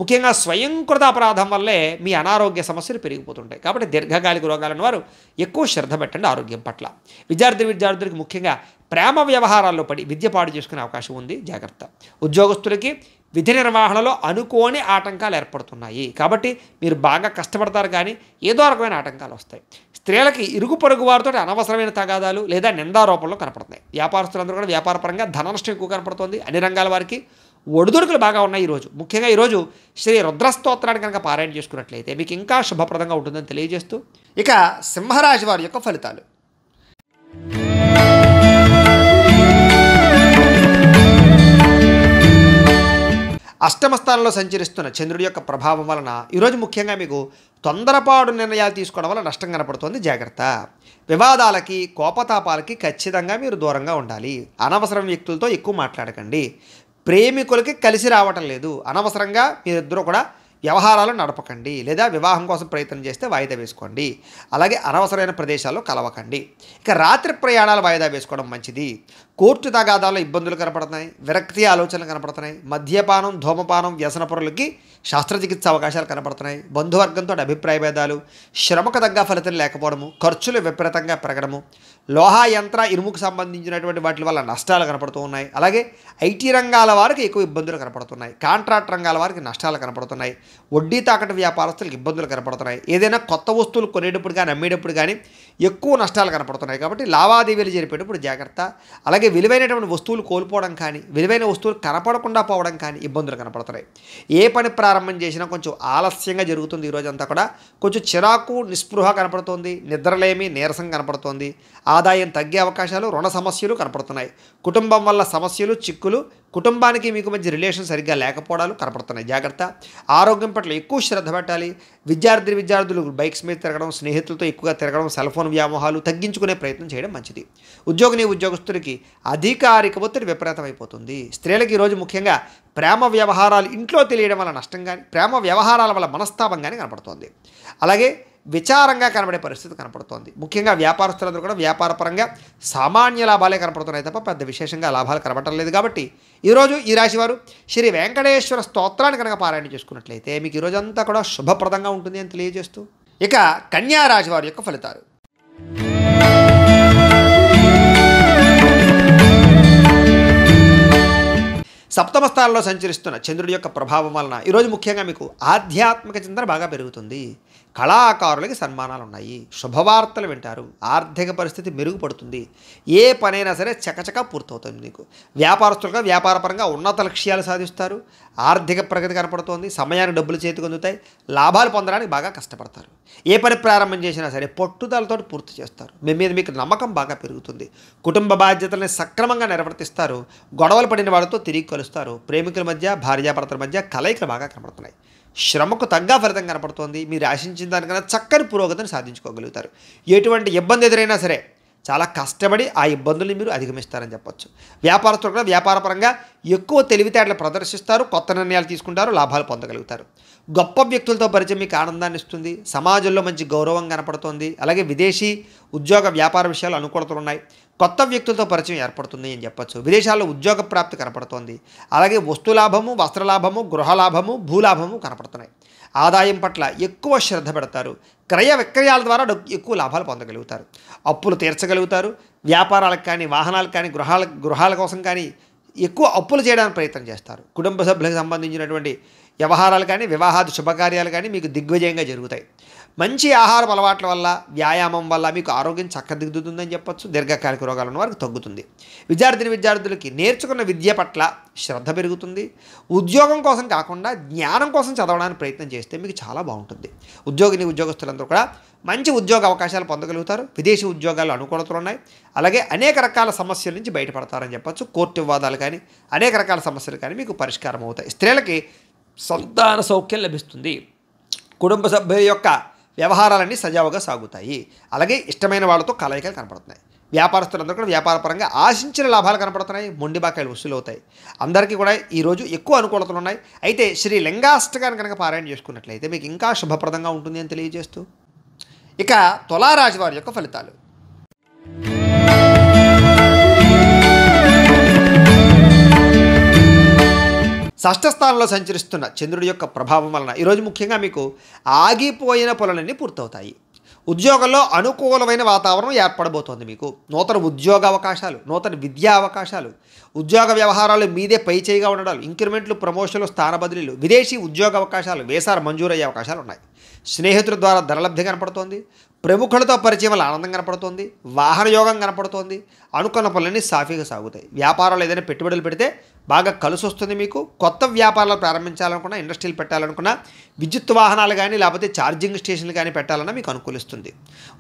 ముఖ్యంగా స్వయంకృత అపరాధం వల్లే మీ అనారోగ్య సమస్యలు పెరిగిపోతుంటాయి కాబట్టి దీర్ఘకాలిక రోగాలను వారు ఎక్కువ శ్రద్ధ పెట్టండి ఆరోగ్యం పట్ల. విద్యార్థులకు ముఖ్యంగా ప్రేమ వ్యవహారాల్లో పడి విద్య పాడు చేసుకునే అవకాశం ఉంది, జాగ్రత్త. ఉద్యోగస్తులకి విధి నిర్వహణలో అనుకోని ఆటంకాలు ఏర్పడుతున్నాయి కాబట్టి మీరు బాగా కష్టపడతారు కానీ ఏదో రకమైన ఆటంకాలు వస్తాయి. స్త్రీలకి ఇరుగు పొరుగు వారితో అనవసరమైన తగాదాలు లేదా నిందారోపణలు కనపడుతున్నాయి. వ్యాపారస్తులందరూ కూడా వ్యాపారపరంగా ధన నష్టం ఎక్కువ కనపడుతుంది. అన్ని రంగాల వారికి ఒడిదుడుకులు బాగా ఉన్నాయి ఈరోజు. ముఖ్యంగా ఈరోజు శ్రీ రుద్రస్తోత్రాన్ని కనుక పారాయణ చేసుకున్నట్లయితే మీకు ఇంకా శుభప్రదంగా ఉంటుందని తెలియజేస్తూ ఇక సింహరాశి వారి యొక్క ఫలితాలు. అష్టమ స్థానంలో సంచరిస్తున్న చంద్రుడి యొక్క ప్రభావం వలన ఈరోజు ముఖ్యంగా మీకు తొందరపాటు నిర్ణయాలు తీసుకోవడం వల్ల నష్టం కనపడుతుంది, జాగ్రత్త. వివాదాలకి, కోపతాపాలకి ఖచ్చితంగా మీరు దూరంగా ఉండాలి. అనవసరం వ్యక్తులతో ఎక్కువ మాట్లాడకండి. ప్రేమికులకి కలిసి రావటం లేదు, అనవసరంగా మీరిద్దరూ కూడా వ్యవహారాలు నడపకండి. లేదా వివాహం కోసం ప్రయత్నం చేస్తే వాయిదా వేసుకోండి. అలాగే అనవసరమైన ప్రదేశాల్లో కలవకండి. ఇక రాత్రి ప్రయాణాలు వాయిదా వేసుకోవడం మంచిది. కోర్టు తగాదాల్లో ఇబ్బందులు కనపడుతున్నాయి, విరక్తి ఆలోచనలు కనపడుతున్నాయి. మద్యపానం, ధూమపానం, వ్యసన పరులకి శస్త్రచికిత్స అవకాశాలు కనపడుతున్నాయి. బంధువర్గంతో అభిప్రాయ భేదాలు, శ్రమకు తగ్గ ఫలితం లేకపోవడము, ఖర్చులు విపరీతంగా పెరగడము, లోహ యంత్ర ఇనుముకు సంబంధించినటువంటి వాటి వల్ల నష్టాలు కనపడుతూ ఉన్నాయి. అలాగే ఐటీ రంగాల వారికి ఎక్కువ ఇబ్బందులు కనపడుతున్నాయి. కాంట్రాక్ట్ రంగాల వారికి నష్టాలు కనపడుతున్నాయి. వడ్డీ తాకట్టు వ్యాపారస్తులకు ఇబ్బందులు కనపడుతున్నాయి. ఏదైనా కొత్త వస్తువులు కొనేటప్పుడు కానీ, అమ్మేటప్పుడు కానీ ఎక్కువ నష్టాలు కనపడుతున్నాయి కాబట్టి లావాదేవీలు జరిపేటప్పుడు జాగ్రత్త. అలాగే విలువైనటువంటి వస్తువులు కోల్పోవడం కానీ, విలువైన వస్తువులు కనపడకుండా పోవడం కానీ ఇబ్బందులు కనపడుతున్నాయి. ఏ పని ప్రారంభం చేసినా కొంచెం ఆలస్యంగా జరుగుతుంది. ఈరోజంతా కూడా కొంచెం చిరాకు, నిస్పృహ కనపడుతోంది. నిద్రలేమి, నీరసం కనపడుతోంది. ఆదాయం తగ్గే అవకాశాలు, రుణ సమస్యలు కనపడుతున్నాయి. కుటుంబం వల్ల సమస్యలు, చిక్కులు, కుటుంబానికి మీకు మధ్య రిలేషన్ సరిగ్గా లేకపోవడాలు కనపడుతున్నాయి, జాగ్రత్త. ఆరోగ్యం పట్ల ఎక్కువ శ్రద్ధ పెట్టాలి. విద్యార్థులు బైక్స్ మీద తిరగడం, స్నేహితులతో ఎక్కువగా తిరగడం, సెల్ ఫోన్ వ్యామోహాలు తగ్గించుకునే ప్రయత్నం చేయడం మంచిది. ఉద్యోగస్తులకి అధికారిక ఒత్తిడి విపరీతమైపోతుంది. స్త్రీలకి ఈరోజు ముఖ్యంగా ప్రేమ వ్యవహారాలు ఇంట్లో తెలియడం వల్ల నష్టం కానీ, ప్రేమ వ్యవహారాల వల్ల మనస్తాపం కానీ కనపడుతోంది. అలాగే విచారంగా కనబడే పరిస్థితి కనపడుతోంది. ముఖ్యంగా వ్యాపారస్తులందరూ కూడా వ్యాపారపరంగా సామాన్య లాభాలే కనపడుతున్నాయి తప్ప పెద్ద విశేషంగా లాభాలు కనబడటం లేదు. కాబట్టి ఈరోజు ఈ రాశివారు శ్రీ వెంకటేశ్వర స్తోత్రాన్ని కనుక పారాయణ చేసుకున్నట్లయితే మీకు ఈరోజంతా కూడా శుభప్రదంగా ఉంటుంది అని తెలియజేస్తూ ఇక కన్యా రాశి వారి యొక్క ఫలితాలు. సప్తమ స్థానంలో సంచరిస్తున్న చంద్రుడి యొక్క ప్రభావం వలన ఈరోజు ముఖ్యంగా మీకు ఆధ్యాత్మిక చింతన బాగా పెరుగుతుంది. కళాకారులకి సన్మానాలు ఉన్నాయి. శుభవార్తలు వింటారు. ఆర్థిక పరిస్థితి మెరుగుపడుతుంది. ఏ పనైనా సరే చకచకా పూర్తవుతుంది. మీకు వ్యాపారస్తులుగా వ్యాపారపరంగా ఉన్నత లక్ష్యాలు సాధిస్తారు. ఆర్థిక ప్రగతి కనపడుతోంది. సమయానికి డబ్బులు చేతికి అందుతాయి. లాభాలు పొందడానికి బాగా కష్టపడతారు. ఏ పని ప్రారంభం చేసినా సరే పట్టుదలతో పూర్తి చేస్తారు. మీ మీద మీకు నమ్మకం బాగా పెరుగుతుంది. కుటుంబ బాధ్యతలను సక్రమంగా నిర్వర్తిస్తారు. గొడవలు పడిన వాడితో తిరిగి కలుస్తారు. ప్రేమికుల మధ్య, భార్యాభర్తల మధ్య కలయికలు బాగా కనపడుతున్నాయి. శ్రమకు తగ్గ ఫలితం కనపడుతోంది. మీరు ఆశించిన దానికన్నా చక్కని పురోగతిని సాధించుకోగలుగుతారు. ఎటువంటి ఇబ్బంది ఎదురైనా సరే చాలా కష్టపడి ఆ ఇబ్బందుల్ని మీరు అధిగమిస్తారని చెప్పొచ్చు. వ్యాపారస్తులు కూడా వ్యాపారపరంగా ఎక్కువ తెలివితేటలు ప్రదర్శిస్తారు. కొత్త నిర్ణయాలు తీసుకుంటారు. లాభాలు పొందగలుగుతారు. గొప్ప వ్యక్తులతో పరిచయం మీకు ఆనందాన్ని ఇస్తుంది. సమాజంలో మంచి గౌరవం కనపడుతోంది. అలాగే విదేశీ ఉద్యోగ వ్యాపార విషయాలు అనుకూలతలు ఉన్నాయి. కొత్త వ్యక్తులతో పరిచయం ఏర్పడుతుంది అని చెప్పొచ్చు. విదేశాల్లో ఉద్యోగ ప్రాప్తి కనపడుతోంది. అలాగే వస్తులాభము, వస్త్రలాభము, గృహలాభము, భూలాభము కనపడుతున్నాయి. ఆదాయం పట్ల ఎక్కువ శ్రద్ధ పెడతారు. క్రయ విక్రయాల ద్వారా ఎక్కువ లాభాలు పొందగలుగుతారు. అప్పులు తీర్చగలుగుతారు. వ్యాపారాలకు కానీ, వాహనాలకు కానీ, గృహాల కోసం కానీ ఎక్కువ అప్పులు చేయడానికి ప్రయత్నం చేస్తారు. కుటుంబ సభ్యులకు సంబంధించినటువంటి వ్యవహారాలు కానీ, వివాహాది శుభకార్యాలు కానీ మీకు దిగ్విజయంగా జరుగుతాయి. మంచి ఆహారపు అలవాట్ల వల్ల, వ్యాయామం వల్ల మీకు ఆరోగ్యం చక్కదిద్దుతుందని చెప్పొచ్చు. దీర్ఘకాలిక రోగాలు ఉన్న వారికి తగ్గుతుంది. విద్యార్థులకి నేర్చుకున్న విద్య పట్ల శ్రద్ధ పెరుగుతుంది. ఉద్యోగం కోసం కాకుండా జ్ఞానం కోసం చదవడానికి ప్రయత్నం చేస్తే మీకు చాలా బాగుంటుంది. ఉద్యోగస్తులందరూ కూడా మంచి ఉద్యోగ అవకాశాలు పొందగలుగుతారు. విదేశీ ఉద్యోగాలు అనుకూలతలు ఉన్నాయి. అలాగే అనేక రకాల సమస్యల నుంచి బయటపడతారని చెప్పొచ్చు. కోర్టు వివాదాలు కానీ అనేక రకాల సమస్యలు కానీ మీకు పరిష్కారం అవుతాయి. స్త్రీలకి సంతాన సౌఖ్యం లభిస్తుంది. కుటుంబ సభ్యుల యొక్క వ్యవహారాలన్నీ సజావుగా సాగుతాయి. అలాగే ఇష్టమైన వాళ్ళతో కలయికలు కనపడుతున్నాయి. వ్యాపారస్తులందరూ కూడా వ్యాపారపరంగా ఆశించిన లాభాలు కనపడుతున్నాయి. మొండి బాకాయలు వసూలు అవుతాయి. అందరికీ కూడా ఈరోజు ఎక్కువ అనుకూలతలు ఉన్నాయి. అయితే శ్రీ లింగాష్టకాన్ని కనుక పారాయణ చేసుకున్నట్లయితే మీకు ఇంకా శుభప్రదంగా ఉంటుంది అని తెలియజేస్తూ, ఇక తులారాశి వారి యొక్క ఫలితాలు. షష్ఠస్థానంలో సంచరిస్తున్న చంద్రుడి యొక్క ప్రభావం వలన ఈరోజు ముఖ్యంగా మీకు ఆగిపోయిన పనులన్నీ పూర్తవుతాయి. ఉద్యోగంలో అనుకూలమైన వాతావరణం ఏర్పడబోతోంది. మీకు నూతన ఉద్యోగ అవకాశాలు, నూతన విద్యా అవకాశాలు, ఉద్యోగ వ్యవహారాలు మీదే పై చేయిగా ఉండడాలు, ఇంక్రిమెంట్లు, ప్రమోషన్లు, స్థాన బదిలీలు, విదేశీ ఉద్యోగ అవకాశాలు, వీసాలు మంజూరయ్యే అవకాశాలు ఉన్నాయి. స్నేహితుల ద్వారా ధనలబ్ధి కనపడుతోంది. ప్రముఖులతో పరిచయం వల్ల ఆనందం కనపడుతోంది. వాహన యోగం కనపడుతోంది. అనుకున్న పనులన్నీ సాఫీగా సాగుతాయి. వ్యాపారాలు ఏదైనా పెట్టుబడులు పెడితే బాగా కలిసి వస్తుంది. మీకు కొత్త వ్యాపారాలు ప్రారంభించాలనుకున్నా, ఇండస్ట్రీలు పెట్టాలనుకున్నా, విద్యుత్ వాహనాలు కానీ లేకపోతే ఛార్జింగ్ స్టేషన్లు కానీ పెట్టాలన్నా మీకు అనుకూలిస్తుంది.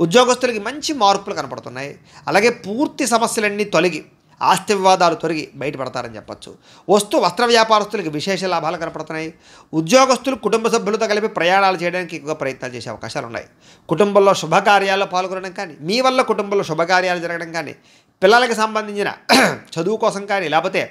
ఉద్యోగస్తులకి మంచి మార్పులు కనపడుతున్నాయి. అలాగే పూర్తి సమస్యలన్నీ తొలగి, ఆస్తి వివాదాలు తొలగి బయటపడతారని చెప్పచ్చు. వస్త్ర వ్యాపారస్తులకి విశేష లాభాలు కనపడుతున్నాయి. ఉద్యోగస్తులు కుటుంబ సభ్యులతో కలిపి ప్రయాణాలు చేయడానికి ఎక్కువగా ప్రయత్నాలు చేసే అవకాశాలు ఉన్నాయి. కుటుంబంలో శుభకార్యాల్లో పాల్గొనడం కానీ, మీ వల్ల కుటుంబంలో శుభకార్యాలు జరగడం కానీ, పిల్లలకి సంబంధించిన చదువు కోసం కానీ లేకపోతే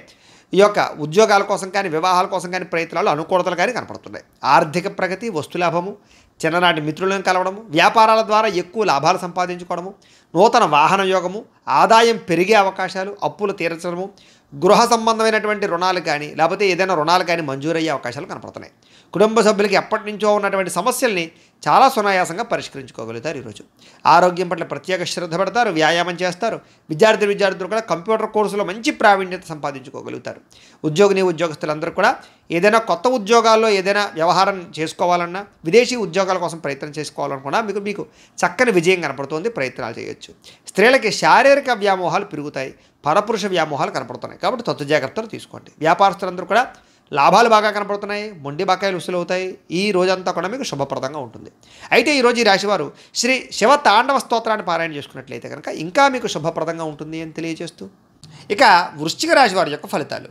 ఈ యొక్క ఉద్యోగాల కోసం కానీ, వివాహాల కోసం కానీ ప్రయత్నాలు అనుకూలతలు కానీ కనపడుతున్నాయి. ఆర్థిక ప్రగతి, వస్తులాభము, చిన్ననాటి మిత్రులను కలవడము, వ్యాపారాల ద్వారా ఎక్కువ లాభాలు సంపాదించుకోవడము, నూతన వాహన యోగము, ఆదాయం పెరిగే అవకాశాలు, అప్పులు తీర్చడము, గృహ సంబంధమైనటువంటి రుణాలు కానీ లేకపోతే ఏదైనా రుణాలు కానీ మంజూరయ్యే అవకాశాలు కనపడుతున్నాయి. కుటుంబ సభ్యులకి ఎప్పటి నుంచో ఉన్నటువంటి సమస్యల్ని చాలా సునాయాసంగా పరిష్కరించుకోగలుగుతారు. ఈరోజు ఆరోగ్యం పట్ల ప్రత్యేక శ్రద్ధ పెడతారు. వ్యాయామం చేస్తారు. విద్యార్థులు కూడా కంప్యూటర్ కోర్సులో మంచి ప్రావీణ్యత సంపాదించుకోగలుగుతారు. ఉద్యోగస్తులందరూ కూడా ఏదైనా కొత్త ఉద్యోగాల్లో ఏదైనా వ్యవహారం చేసుకోవాలన్నా, విదేశీ ఉద్యోగాల కోసం ప్రయత్నం చేసుకోవాలనుకున్నా మీకు చక్కని విజయం కనపడుతుంది. ప్రయత్నాలు చేయొచ్చు. స్త్రీలకి శారీరక వ్యామోహాలు పెరుగుతాయి. పరపురుష వ్యామోహాలు కనపడుతున్నాయి. కాబట్టి తత్వ జాగ్రత్తలు తీసుకోండి. వ్యాపారస్తులందరూ కూడా లాభాలు బాగా కనపడుతున్నాయి. మొండి బాకాయలు వసూలు అవుతాయి. ఈ రోజంతా కూడా మీకు శుభప్రదంగా ఉంటుంది. అయితే ఈరోజు ఈ రాశివారు శ్రీ శివ తాండవ స్తోత్రాన్ని పారాయణ చేసుకున్నట్లయితే కనుక ఇంకా మీకు శుభప్రదంగా ఉంటుంది అని తెలియజేస్తూ, ఇక వృశ్చిక రాశి వారి యొక్క ఫలితాలు.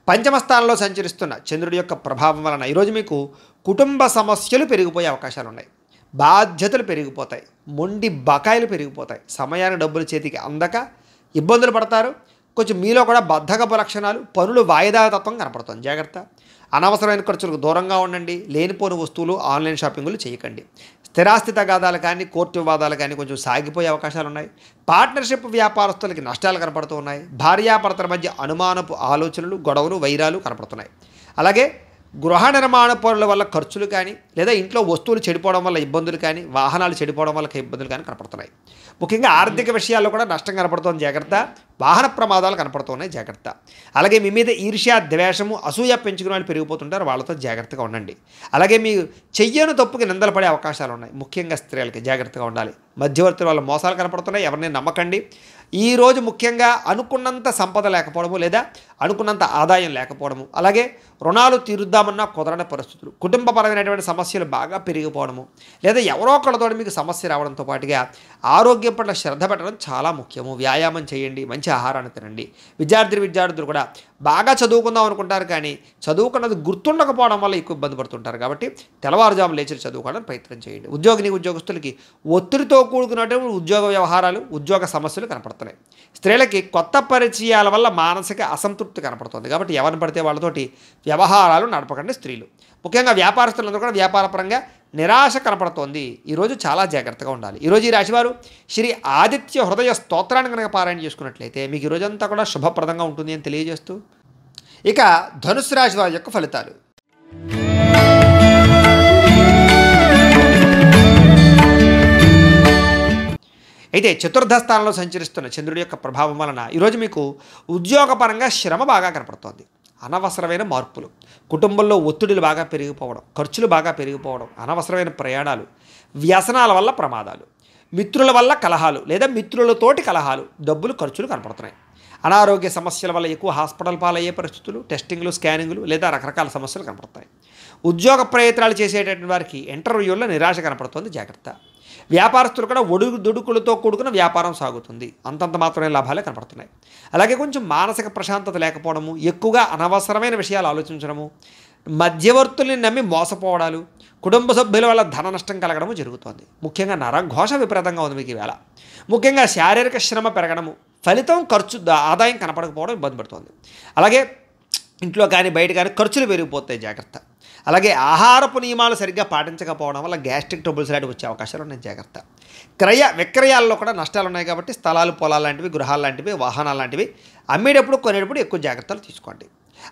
పంచమ స్థానంలో సంచరిస్తున్న చంద్రుడి యొక్క ప్రభావం వలన ఈరోజు మీకు కుటుంబ సమస్యలు పెరిగిపోయే అవకాశాలు ఉన్నాయి. బాధ్యతలు పెరిగిపోతాయి. మొండి బకాయిలు పెరిగిపోతాయి. సమయానికి డబ్బులు చేతికి అందక ఇబ్బందులు పడతారు. కొంచెం మీలో కూడా బద్ధకపు లక్షణాలు, పనులు వాయిదా తత్వం కనపడుతుంది. జాగ్రత్త. అనవసరమైన ఖర్చులకు దూరంగా ఉండండి. లేనిపోని వస్తువులు, ఆన్లైన్ షాపింగ్లు చేయకండి. స్థిరాస్తి తగాదాలు కానీ, కోర్టు వివాదాలు కానీ కొంచెం సాగిపోయే అవకాశాలు ఉన్నాయి. పార్ట్నర్షిప్ వ్యాపారస్తులకి నష్టాలు కనపడుతూ ఉన్నాయి. భార్యాభర్తల మధ్య అనుమానపు ఆలోచనలు, గొడవలు, వైరాలు కనపడుతున్నాయి. అలాగే గృహ నిర్మాణ పనుల వల్ల ఖర్చులు కానీ లేదా ఇంట్లో వస్తువులు చెడిపోవడం వల్ల ఇబ్బందులు కానీ, వాహనాలు చెడిపోవడం వల్ల ఇబ్బందులు కానీ కనపడుతున్నాయి. ముఖ్యంగా ఆర్థిక విషయాల్లో కూడా నష్టం కనపడుతుంది. జాగ్రత్త. వాహన ప్రమాదాలు కనపడుతున్నాయి. జాగ్రత్త. అలాగే మీ మీద ఈర్ష్య, ద్వేషము, అసూయ పెంచుకునే వాళ్ళు పెరిగిపోతుంటారు. వాళ్ళతో జాగ్రత్తగా ఉండండి. అలాగే మీ చెయ్యను తప్పుకి నిందలు పడే అవకాశాలు ఉన్నాయి. ముఖ్యంగా స్త్రీలకి జాగ్రత్తగా ఉండాలి. మధ్యవర్తుల వల్ల మోసాలు కనపడుతున్నాయి. ఎవరిని నమ్మకండి. ఈరోజు ముఖ్యంగా అనుకున్నంత సంపద లేకపోవడము లేదా అనుకున్నంత ఆదాయం లేకపోవడము, అలాగే రుణాలు తీరుద్దామన్నా కుదరని పరిస్థితులు, కుటుంబపరమైనటువంటి సమస్యలు బాగా పెరిగిపోవడము, లేదా ఎవరో ఒకళ్ళతో మీకు సమస్య రావడంతో పాటుగా ఆరోగ్యం పట్ల శ్రద్ధ పెట్టడం చాలా ముఖ్యము. వ్యాయామం చేయండి. మంచి ఆహారాన్ని తినండి. విద్యార్థులు కూడా బాగా చదువుకుందాం అనుకుంటారు కానీ చదువుకున్నది గుర్తుండకపోవడం వల్ల ఎక్కువ ఇబ్బంది పడుతుంటారు. కాబట్టి తెల్లవారుజాము లేచి చదువుకోవడానికి ప్రయత్నం చేయండి. ఉద్యోగస్తులకి ఒత్తిడితో కూడుకున్నటువంటి ఉద్యోగ వ్యవహారాలు, ఉద్యోగ సమస్యలు కనపడుతున్నాయి. స్త్రీలకి కొత్త పరిచయాల వల్ల మానసిక అసంతృప్తి కనపడుతుంది. కాబట్టి ఎవరిని పడితే వాళ్ళతోటి వ్యవహారాలు నడపకండి. స్త్రీలు ముఖ్యంగా వ్యాపారస్తులందరూ కూడా వ్యాపారపరంగా నిరాశ కనపడుతోంది. ఈరోజు చాలా జాగ్రత్తగా ఉండాలి. ఈరోజు ఈ రాశివారు శ్రీ ఆదిత్య హృదయ స్తోత్రాన్ని కనుక పారాయణ చేసుకున్నట్లయితే మీకు ఈరోజంతా కూడా శుభప్రదంగా ఉంటుంది అని తెలియజేస్తూ, ఇక ధనుసు రాశి వారి యొక్క ఫలితాలు. అయితే చతుర్థ స్థానంలో సంచరిస్తున్న చంద్రుడి యొక్క ప్రభావం వలన ఈరోజు మీకు ఉద్యోగపరంగా శ్రమ బాగా కనపడుతోంది. అనవసరమైన మార్పులు, కుటుంబంలో ఒత్తిడులు బాగా పెరిగిపోవడం, ఖర్చులు బాగా పెరిగిపోవడం, అనవసరమైన ప్రయాణాలు, వ్యసనాల వల్ల ప్రమాదాలు, మిత్రుల వల్ల కలహాలు లేదా మిత్రులతోటి కలహాలు, డబ్బులు ఖర్చులు కనపడుతున్నాయి. అనారోగ్య సమస్యల వల్ల ఎక్కువ హాస్పిటల్ పాలయ్యే పరిస్థితులు, టెస్టింగ్లు, స్కానింగ్లు లేదా రకరకాల సమస్యలు కనపడతాయి. ఉద్యోగ ప్రయత్నాలు చేసేటటువంటి వారికి ఇంటర్వ్యూల్లో నిరాశ కనపడుతుంది, జాగ్రత్త. వ్యాపారస్తులు కూడా ఒడుదుడుకులతో కూడుకున్న వ్యాపారం సాగుతుంది, అంతంత మాత్రమే లాభాలే కనపడుతున్నాయి. అలాగే కొంచెం మానసిక ప్రశాంతత లేకపోవడము, ఎక్కువగా అనవసరమైన విషయాలు ఆలోచించడము, మధ్యవర్తుల్ని నమ్మి మోసపోవడాలు, కుటుంబ సభ్యుల వల్ల ధన నష్టం కలగడము జరుగుతోంది. ముఖ్యంగా నరఘోష విపరీతంగా ఉంది మీకు ఈవేళ. ముఖ్యంగా శారీరక శ్రమ పెరగడము, ఫలితం ఖర్చు ఆదాయం కనపడకపోవడం ఇబ్బంది పడుతుంది. అలాగే ఇంట్లో కానీ బయట కానీ ఖర్చులు పెరిగిపోతాయి, జాగ్రత్త. అలాగే ఆహారపు నియమాలు సరిగ్గా పాటించకపోవడం వల్ల గ్యాస్ట్రిక్ ట్రబుల్స్ లాంటివి వచ్చే అవకాశాలు ఉన్నాయి, జాగ్రత్త. క్రయ విక్రయాల్లో కూడా నష్టాలు ఉన్నాయి కాబట్టి స్థలాలు, పొలాలు లాంటివి, గృహాలు లాంటివి, వాహనాలు లాంటివి అమ్మేటప్పుడు కొనేటప్పుడు ఎక్కువ జాగ్రత్తలు తీసుకోండి.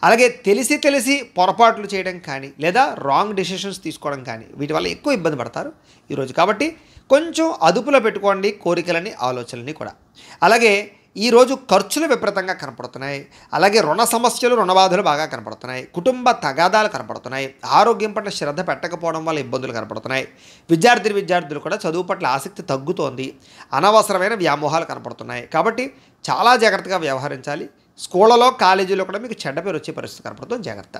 అలాగే తెలిసి పొరపాట్లు చేయడం కానీ లేదా రాంగ్ డెసిషన్స్ తీసుకోవడం కానీ వీటి వల్ల ఎక్కువ ఇబ్బంది పడతారు ఈరోజు. కాబట్టి కొంచెం అదుపులో పెట్టుకోండి కోరికలని, ఆలోచనలని కూడా. అలాగే ఈరోజు ఖర్చులు విపరీతంగా కనపడుతున్నాయి. అలాగే రుణ సమస్యలు, రుణబాధలు బాగా కనపడుతున్నాయి. కుటుంబ తగాదాలు కనపడుతున్నాయి. ఆరోగ్యం పట్ల శ్రద్ధ పెట్టకపోవడం వల్ల ఇబ్బందులు కనపడుతున్నాయి. విద్యార్థులు కూడా చదువు పట్ల ఆసక్తి తగ్గుతోంది. అనవసరమైన వ్యామోహాలు కనపడుతున్నాయి. కాబట్టి చాలా జాగ్రత్తగా వ్యవహరించాలి. స్కూళ్ళలో, కాలేజీలో కూడా మీకు చెడ్డ పేరు వచ్చే పరిస్థితి కనపడుతుంది, జాగ్రత్త.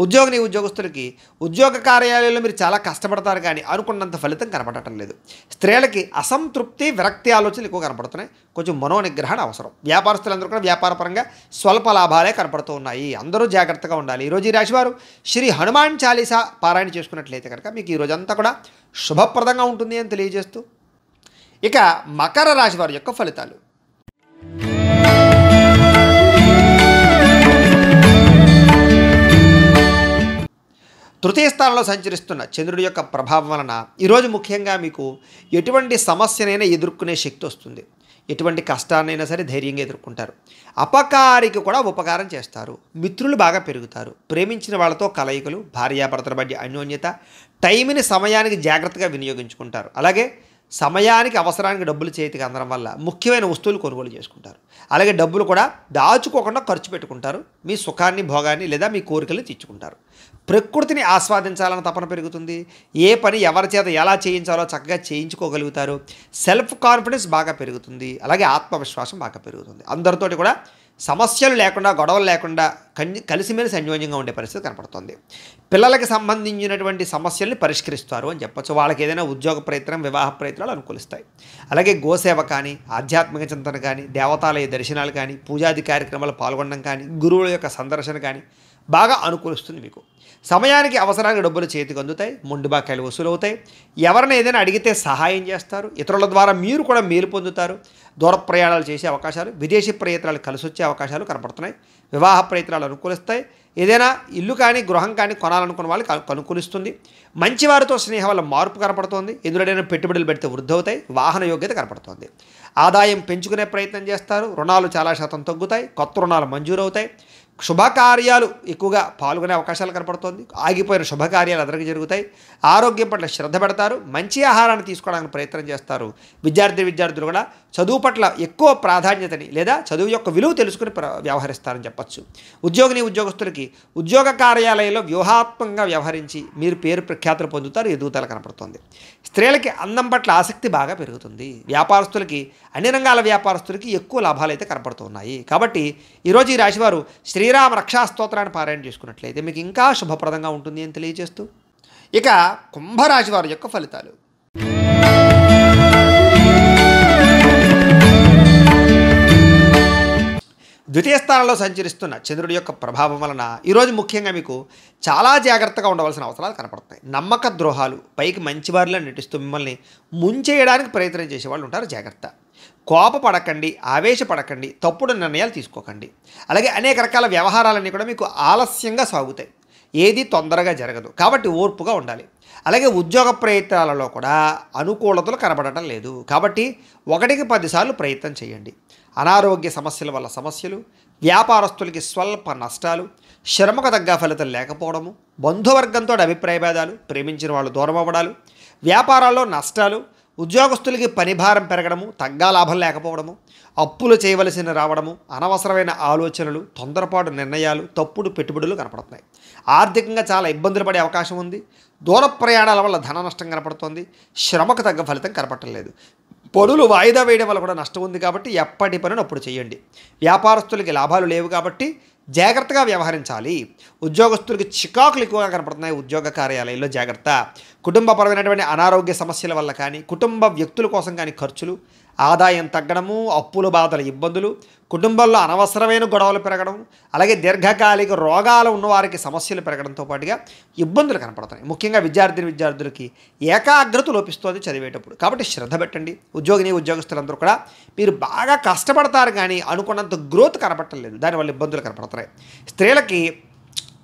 ఉద్యోగస్తులకి ఉద్యోగ కార్యాలయంలో మీరు చాలా కష్టపడతారు కానీ అనుకున్నంత ఫలితం కనపడటం లేదు. స్త్రీలకి అసంతృప్తి, విరక్తి ఆలోచనలు ఎక్కువ కనపడుతున్నాయి. కొంచెం మనోనిగ్రహణ అవసరం. వ్యాపారస్తులందరూ కూడా వ్యాపారపరంగా స్వల్ప లాభాలే కనపడుతూ ఉన్నాయి. అందరూ జాగ్రత్తగా ఉండాలి. ఈరోజు ఈ రాశివారు శ్రీ హనుమాన్ చాలీసా పారాయణ చేసుకున్నట్లయితే కనుక మీకు ఈ రోజంతా కూడా శుభప్రదంగా ఉంటుంది అని తెలియజేస్తూ, ఇక మకర రాశి వారి యొక్క ఫలితాలు. తృతీయ స్థానంలో సంచరిస్తున్న చంద్రుడి యొక్క ప్రభావం వలన ఈరోజు ముఖ్యంగా మీకు ఎటువంటి సమస్యనైనా ఎదుర్కొనే శక్తి వస్తుంది. ఎటువంటి కష్టాన్నైనా సరే ధైర్యంగా ఎదుర్కొంటారు. అపకారికి కూడా ఉపకారం చేస్తారు. మిత్రులు బాగా పెరుగుతారు. ప్రేమించిన వాళ్ళతో కలయికలు, భార్యాభర్తల మధ్య అన్యోన్యత, టైంని సమయానికి జాగ్రత్తగా వినియోగించుకుంటారు. అలాగే సమయానికి అవసరానికి డబ్బులు చేతికి అందడం వల్ల ముఖ్యమైన వస్తువులు కొనుగోలు చేసుకుంటారు. అలాగే డబ్బులు కూడా దాచుకోకుండా ఖర్చు పెట్టుకుంటారు. మీ సుఖాన్ని, భోగాన్ని లేదా మీ కోరికలు తీర్చుకుంటారు. ప్రకృతిని ఆస్వాదించాలని తపన పెరుగుతుంది. ఏ పని ఎవరి చేత ఎలా చేయించాలో చక్కగా చేయించుకోగలుగుతారు. సెల్ఫ్ కాన్ఫిడెన్స్ బాగా పెరుగుతుంది. అలాగే ఆత్మవిశ్వాసం బాగా పెరుగుతుంది. అందరితోటి కూడా సమస్యలు లేకుండా, గొడవలు లేకుండా కలిసిమెలిసి అన్యోన్యంగా ఉండే పరిస్థితి కనపడుతుంది. పిల్లలకి సంబంధించినటువంటి సమస్యల్ని పరిష్కరిస్తారు అని చెప్పచ్చు. వాళ్ళకి ఏదైనా ఉద్యోగ ప్రయత్నం, వివాహ ప్రయత్నాలు అనుకూలిస్తాయి. అలాగే గోసేవ కానీ, ఆధ్యాత్మిక చింతన కానీ, దేవతాలయ దర్శనాలు కానీ, పూజాది కార్యక్రమాలు పాల్గొనడం కానీ, గురువుల యొక్క సందర్శన కానీ బాగా అనుకూలిస్తుంది మీకు. సమయానికి అవసరానికి డబ్బులు చేతికి అందుతాయి. మొండి బాకాయలు వసూలవుతాయి. ఎవరైనా ఏదైనా అడిగితే సహాయం చేస్తారు. ఇతరుల ద్వారా మీరు కూడా మేలు పొందుతారు. దూర ప్రయాణాలు చేసే అవకాశాలు, విదేశీ ప్రయత్నాలు కలిసి వచ్చే అవకాశాలు కనపడుతున్నాయి. వివాహ ప్రయత్నాలు అనుకూలిస్తాయి. ఏదైనా ఇల్లు కానీ, గృహం కానీ కొనాలనుకున్న వాళ్ళకి అనుకూలిస్తుంది. మంచివారితో స్నేహం వల్ల మార్పు కనపడుతోంది. ఎందులోనైనా పెట్టుబడులు పెడితే వృద్ధి అవుతాయి. వాహన యోగ్యత కనపడుతోంది. ఆదాయం పెంచుకునే ప్రయత్నం చేస్తారు. రుణాలు చాలా శాతం తగ్గుతాయి. కొత్త రుణాలు మంజూరు అవుతాయి. శుభకార్యాలు ఎక్కువగా పాల్గొనే అవకాశాలు కనపడుతోంది. ఆగిపోయిన శుభకార్యాలు అందరికీ జరుగుతాయి. ఆరోగ్యం పట్ల శ్రద్ధ పెడతారు. మంచి ఆహారాన్ని తీసుకోవడానికి ప్రయత్నం చేస్తారు. విద్యార్థులు కూడా చదువు పట్ల ఎక్కువ ప్రాధాన్యతని లేదా చదువు యొక్క విలువ తెలుసుకుని వ్యవహరిస్తారని చెప్పచ్చు. ఉద్యోగస్తులకి ఉద్యోగ కార్యాలయంలో వ్యూహాత్మకంగా వ్యవహరించి మీరు పేరు ప్రఖ్యాతులు పొందుతారు. ఎదుగుదల కనపడుతుంది. స్త్రీలకి అందం పట్ల ఆసక్తి బాగా పెరుగుతుంది. వ్యాపారస్తులకి, అన్ని రంగాల వ్యాపారస్తులకి ఎక్కువ లాభాలు అయితే కనపడుతున్నాయి. కాబట్టి ఈరోజు ఈ రాశివారు శ్రీరామ రక్షా స్తోత్రాన్ని పారాయణ చేసుకున్నట్లయితే మీకు ఇంకా శుభప్రదంగా ఉంటుంది అని తెలియజేస్తూ, ఇక కుంభరాశి వారి యొక్క ఫలితాలు. ద్వితీయ స్థానంలో సంచరిస్తున్న చంద్రుడి యొక్క ప్రభావం వలన ఈరోజు ముఖ్యంగా మీకు చాలా జాగ్రత్తగా ఉండవలసిన అవసరాలు కనపడతాయి. నమ్మక ద్రోహాలు, పైకి మంచివారిలో నటిస్తూ మిమ్మల్ని ముంచేయడానికి ప్రయత్నం చేసేవాళ్ళు ఉంటారు. జాగ్రత్త. కోపపడకండి, ఆవేశపడకండి, తప్పుడు నిర్ణయాలు తీసుకోకండి. అలాగే అనేక రకాల వ్యవహారాలన్నీ కూడా మీకు ఆలస్యంగా సాగుతాయి. ఏది తొందరగా జరగదు. కాబట్టి ఓర్పుగా ఉండాలి. అలాగే ఉద్యోగ ప్రయత్నాలలో కూడా అనుకూలతలు కనబడటం లేదు. కాబట్టి 1కి 10 సార్లు ప్రయత్నం చేయండి. అనారోగ్య సమస్యల వల్ల సమస్యలు, వ్యాపారస్తులకి స్వల్ప నష్టాలు, శ్రమకు తగ్గ ఫలితం లేకపోవడము, బంధువర్గంతో అభిప్రాయ భేదాలు, ప్రేమించిన వాళ్ళు దూరం అవ్వడాలు, వ్యాపారాల్లో నష్టాలు, ఉద్యోగస్తులకి పని భారం పెరగడము, తగ్గా లాభం లేకపోవడము, అప్పులు చేయవలసిన రావడము, అనవసరమైన ఆలోచనలు, తొందరపాటు నిర్ణయాలు, తప్పుడు పెట్టుబడులు కనపడుతున్నాయి. ఆర్థికంగా చాలా ఇబ్బందులు పడే అవకాశం ఉంది. దూర ప్రయాణాల వల్ల ధన నష్టం కనపడుతోంది. శ్రమకు తగ్గ ఫలితం కనపడలేదు. పనులు వాయిదా వేయడం వల్ల కూడా నష్టం ఉంది కాబట్టి ఎప్పటి పనిని అప్పుడు చేయండి. వ్యాపారస్తులకి లాభాలు లేవు కాబట్టి జాగ్రత్తగా వ్యవహరించాలి. ఉద్యోగస్తులకి చికాకులు ఎక్కువగా కనపడుతున్నాయి. ఉద్యోగ కార్యాలయంలో జాగ్రత్త. కుటుంబపరమైనటువంటి అనారోగ్య సమస్యల వల్ల కానీ, కుటుంబ వ్యక్తుల కోసం కానీ ఖర్చులు, ఆదాయం తగ్గడము, అప్పుల బాధల ఇబ్బందులు, కుటుంబంలో అనవసరమైన గొడవలు పెరగడం, అలాగే దీర్ఘకాలిక రోగాలు ఉన్నవారికి సమస్యలు పెరగడంతో పాటుగా ఇబ్బందులు కనపడుతున్నాయి. ముఖ్యంగా విద్యార్థులకి ఏకాగ్రత లోపిస్తుంది చదివేటప్పుడు. కాబట్టి శ్రద్ధ పెట్టండి. ఉద్యోగస్తులందరూ కూడా మీరు బాగా కష్టపడతారు కానీ అనుకున్నంత గ్రోత్ కనపడలేదు. దానివల్ల ఇబ్బందులు కనపడుతున్నాయి. స్త్రీలకి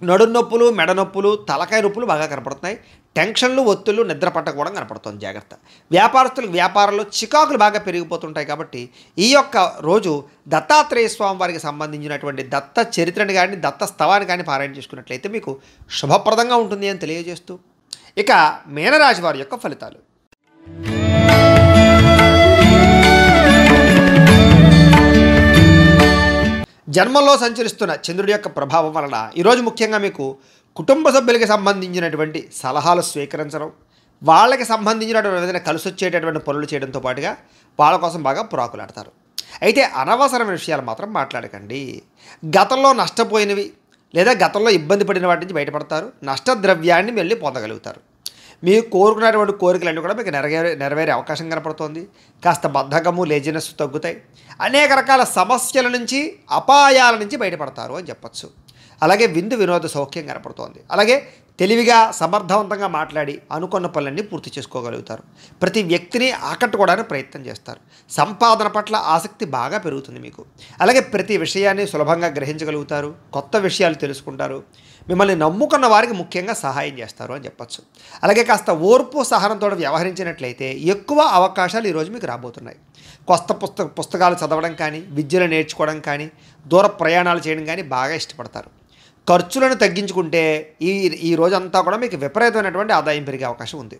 నడుం నొప్పులు, మెడ నొప్పులు, తలకాయ నొప్పులు బాగా కనపడుతున్నాయి. టెన్షన్లు, ఒత్తులు, నిద్ర పట్టకపోవడం కనపడుతుంది. జాగ్రత్త. వ్యాపారస్తులకు వ్యాపారంలో చికాకులు బాగా పెరిగిపోతుంటాయి కాబట్టి ఈ యొక్క రోజు దత్తాత్రేయ స్వామి వారికి సంబంధించినటువంటి దత్త చరిత్రని కానీ, దత్త స్తవాన్ని కానీ పారాయణ చేసుకున్నట్లయితే మీకు శుభప్రదంగా ఉంటుంది అని తెలియజేస్తూ, ఇక మీనరాశి వారి యొక్క ఫలితాలు. జన్మంలో సంచరిస్తున్న చంద్రుడి యొక్క ప్రభావం వలన ఈరోజు ముఖ్యంగా మీకు కుటుంబ సభ్యులకి సంబంధించినటువంటి సలహాలు స్వీకరించడం, వాళ్ళకి సంబంధించినటువంటి ఏదైనా కలిసి వచ్చేటటువంటి పనులు చేయడంతో పాటుగా వాళ్ళ కోసం బాగా పురాకులాడతారు. అయితే అనవసరమైన విషయాలు మాత్రం మాట్లాడకండి. గతంలో నష్టపోయినవి లేదా గతంలో ఇబ్బంది పడిన వాటి నుంచి బయటపడతారు. నష్టద్రవ్యాన్ని మళ్ళీ పొందగలుగుతారు. మీరు కోరుకున్నటువంటి కోరికలన్నీ కూడా మీకు నెరవేరే అవకాశం కనపడుతోంది. కాస్త బద్ధకము, లేజినెస్ తగ్గుతాయి. అనేక రకాల సమస్యల నుంచి, అపాయాల నుంచి బయటపడతారు అని చెప్పచ్చు. అలాగే వినోద సౌఖ్యం కనపడుతోంది. అలాగే తెలివిగా, సమర్థవంతంగా మాట్లాడి అనుకున్న పనులన్నీ పూర్తి చేసుకోగలుగుతారు. ప్రతి వ్యక్తిని ఆకట్టుకోవడానికి ప్రయత్నం చేస్తారు. సంపాదన పట్ల ఆసక్తి బాగా పెరుగుతుంది మీకు. అలాగే ప్రతి విషయాన్ని సులభంగా గ్రహించగలుగుతారు. కొత్త విషయాలు తెలుసుకుంటారు. మిమ్మల్ని నమ్ముకున్న వారికి ముఖ్యంగా సహాయం చేస్తారు అని చెప్పచ్చు. అలాగే కాస్త ఓర్పు, సహనంతో వ్యవహరించినట్లయితే ఎక్కువ అవకాశాలు ఈరోజు మీకు రాబోతున్నాయి. కొత్త పుస్తకాలు చదవడం కానీ, విద్యను నేర్చుకోవడం కానీ, దూర ప్రయాణాలు చేయడం కానీ బాగా ఇష్టపడతారు. ఖర్చులను తగ్గించుకుంటే ఈ రోజంతా కూడా మీకు విపరీతమైనటువంటి ఆదాయం పెరిగే అవకాశం ఉంది.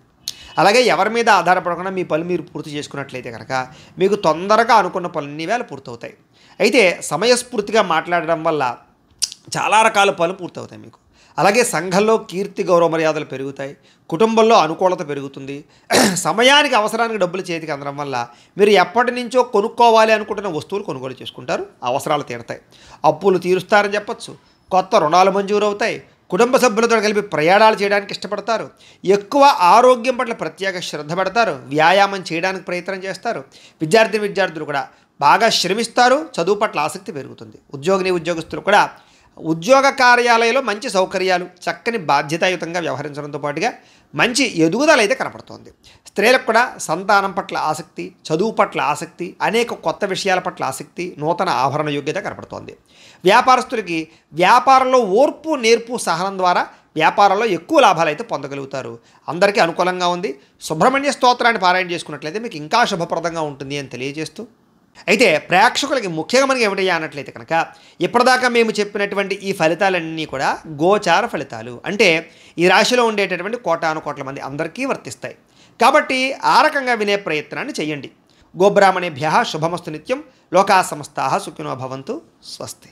అలాగే ఎవరి మీద ఆధారపడకుండా మీ పనులు మీరు పూర్తి చేసుకున్నట్లయితే కనుక మీకు తొందరగా అనుకున్న పనులన్నీ వేళ పూర్తవుతాయి. అయితే సమయస్ఫూర్తిగా మాట్లాడడం వల్ల చాలా రకాల పనులు పూర్తవుతాయి మీకు. అలాగే సంఘంలో కీర్తి, గౌరవ మర్యాదలు పెరుగుతాయి. కుటుంబంలో అనుకూలత పెరుగుతుంది. సమయానికి, అవసరానికి డబ్బులు చేతికి అందడం వల్ల మీరు ఎప్పటి నుంచో కొనుక్కోవాలి అనుకుంటున్న వస్తువులు కొనుగోలు చేసుకుంటారు. అవసరాలు తీరుతాయి. అప్పులు తీరుస్తారని చెప్పచ్చు. కొత్త రుణాలు మంజూరు అవుతాయి. కుటుంబ సభ్యులతో కలిపి ప్రయాణాలు చేయడానికి ఇష్టపడతారు. ఎక్కువ ఆరోగ్యం పట్ల ప్రత్యేక శ్రద్ధ పెడతారు. వ్యాయామం చేయడానికి ప్రయత్నం చేస్తారు. విద్యార్థులు కూడా బాగా శ్రమిస్తారు. చదువు పట్ల ఆసక్తి పెరుగుతుంది. ఉద్యోగస్తులు కూడా ఉద్యోగ కార్యాలయంలో మంచి సౌకర్యాలు, చక్కని బాధ్యతాయుతంగా వ్యవహరించడంతో పాటుగా మంచి ఎదుగుదల అయితే కనపడుతోంది. స్త్రీలకు కూడా సంతానం పట్ల ఆసక్తి, చదువు పట్ల ఆసక్తి, అనేక కొత్త విషయాల పట్ల ఆసక్తి, నూతన ఆభరణ యోగ్యత కనపడుతోంది. వ్యాపారస్తులకి వ్యాపారంలో ఓర్పు, నేర్పు, సహనం ద్వారా వ్యాపారంలో ఎక్కువ లాభాలు అయితే పొందగలుగుతారు. అందరికీ అనుకూలంగా ఉంది. సుబ్రహ్మణ్య స్తోత్రాన్ని పారాయణ చేసుకున్నట్లయితే మీకు ఇంకా శుభప్రదంగా ఉంటుంది అని తెలియజేస్తూ, అయితే ప్రేక్షకులకి ముఖ్యంగా మనకి ఏమిటయ్యా అన్నట్లయితే కనుక ఇప్పటిదాకా మేము చెప్పినటువంటి ఈ ఫలితాలన్నీ కూడా గోచార ఫలితాలు. అంటే ఈ రాశిలో ఉండేటటువంటి కోటాను కోట్ల మంది అందరికీ వర్తిస్తాయి. కాబట్టి ఆ రకంగా వినే ప్రయత్నాన్ని చేయండి. గోబ్రాహ్మణేభ్యః శుభమస్తు నిత్యం. లోకా సమస్తాః సుఖినో భవంతు. స్వస్తి.